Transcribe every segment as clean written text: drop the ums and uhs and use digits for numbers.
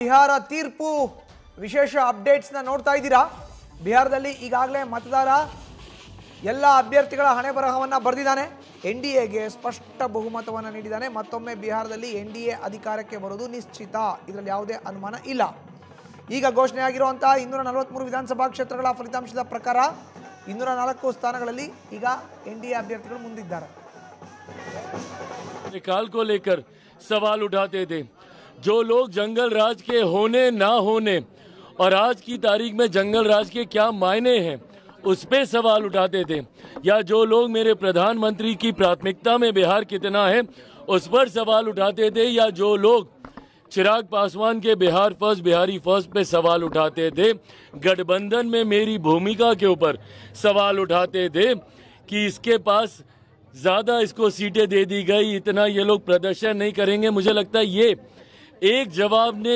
ಬಿಹಾರ ತೀರ್ಪು ವಿಶೇಷ ಅಪ್ಡೇಟ್ಸ್ ನ ನೋಡ್ತಾ ಇದ್ದೀರಾ। ಬಿಹಾರದಲ್ಲಿ ಈಗಾಗಲೇ ಮತದಾರ ಎಲ್ಲ ಅಭ್ಯರ್ಥಿಗಳ ಹಣೆ ಬರಹವನ್ನ ಬರೆದಿದ್ದಾನೆ। ಎನ್ಡಿಎಗೆ ಸ್ಪಷ್ಟ ಬಹುಮತವನ್ನು ನೀಡಿದ್ದಾನೆ। ಮತ್ತೊಮ್ಮೆ ಬಿಹಾರದಲ್ಲಿ ಎನ್ಡಿಎ ಅಧಿಕಾರಕ್ಕೆ ಬರೋದು ನಿಶ್ಚಿತ, ಇದರಲ್ಲಿ ಯಾವುದೇ ಅನುಮಾನ ಇಲ್ಲ। ಈಗ ಘೋಷಣೆ ಆಗಿರುವಂತ 243 ವಿಧಾನಸಭಾ ಕ್ಷೇತ್ರಗಳ ಫಲಿತಾಂಶದ ಪ್ರಕಾರ 204 ಸ್ಥಾನಗಳಲ್ಲಿ ಈಗ ಎನ್ಡಿಎ ಅಭ್ಯರ್ಥಿಗಳು ಮುಂದಿದ್ದಾರೆ। काल को लेकर सवाल उठाते थे, जो लोग जंगल राज के होने ना होने और आज की तारीख में जंगल राज के क्या मायने हैं उस पे सवाल उठाते थे, या जो लोग मेरे प्रधानमंत्री की प्राथमिकता में बिहार कितना है उस पर सवाल उठाते थे, या जो लोग चिराग पासवान के बिहार फर्स्ट बिहारी फर्स्ट पे सवाल उठाते थे, गठबंधन में मेरी भूमिका के ऊपर सवाल उठाते थे कि इसके पास ज़्यादा इसको सीटें दे दी गई, इतना ये लोग प्रदर्शन नहीं करेंगे। मुझे लगता है ये एक जवाब ने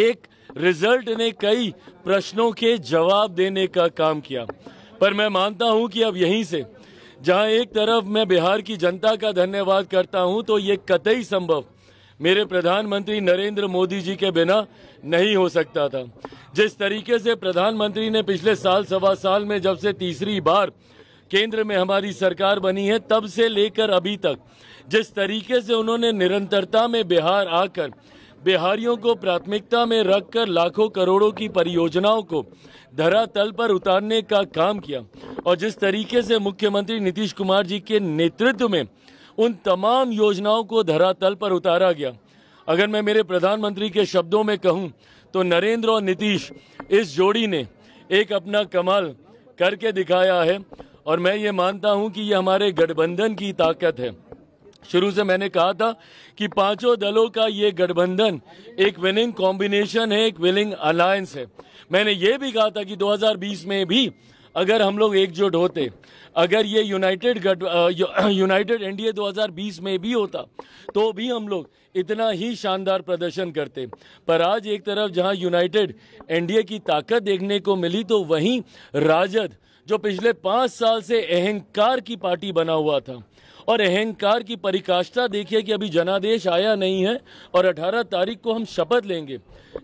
एक रिजल्ट ने कई प्रश्नों के जवाब देने का काम किया। पर मैं मानता हूं कि अब यहीं से जहां एक तरफ मैं बिहार की जनता का धन्यवाद करता हूं, तो ये कतई संभव मेरे प्रधानमंत्री नरेंद्र मोदी जी के बिना नहीं हो सकता था। जिस तरीके से प्रधानमंत्री ने पिछले साल सवा साल में जब से तीसरी बार केंद्र में हमारी सरकार बनी है तब से लेकर अभी तक जिस तरीके से उन्होंने निरंतरता में बिहार आकर बिहारियों को प्राथमिकता में रखकर लाखों करोड़ों की परियोजनाओं को धरातल पर उतारने का काम किया, और जिस तरीके से मुख्यमंत्री नीतीश कुमार जी के नेतृत्व में उन तमाम योजनाओं को धरातल पर उतारा गया। अगर मैं मेरे प्रधानमंत्री के शब्दों में कहूं तो नरेंद्र और नीतीश इस जोड़ी ने एक अपना कमाल करके दिखाया है, और मैं ये मानता हूं कि ये हमारे गठबंधन की ताकत है। शुरू से मैंने कहा था कि पांचों दलों का ये गठबंधन एक विनिंग कॉम्बिनेशन है, एक विनिंग अलायंस है। मैंने ये भी कहा था कि 2020 में भी अगर हम लोग एकजुट होते, अगर ये यूनाइटेड एनडीए 2020 में भी होता तो भी हम लोग इतना ही शानदार प्रदर्शन करते। पर आज एक तरफ जहां यूनाइटेड एनडीए की ताकत देखने को मिली, तो वहीं राजद जो पिछले 5 साल से अहंकार की पार्टी बना हुआ था, और अहंकार की परिकाष्ठा देखिए कि अभी जनादेश आया नहीं है, और 18 तारीख को हम शपथ लेंगे।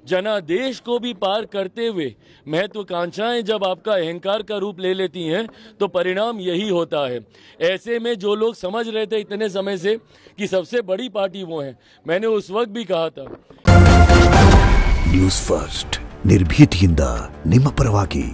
जनादेश को भी पार करते हुए महत्वाकांक्षाएं जब आपका अहंकार का रूप ले लेती हैं तो परिणाम यही होता है। ऐसे में जो लोग समझ रहे थे इतने समय से कि सबसे बड़ी पार्टी वो है, मैंने उस वक्त भी कहा था। न्यूज़ फर्स्ट निर्भीतिಯಿಂದ ನಿಮ್ಮ ಪರವಾಗಿ।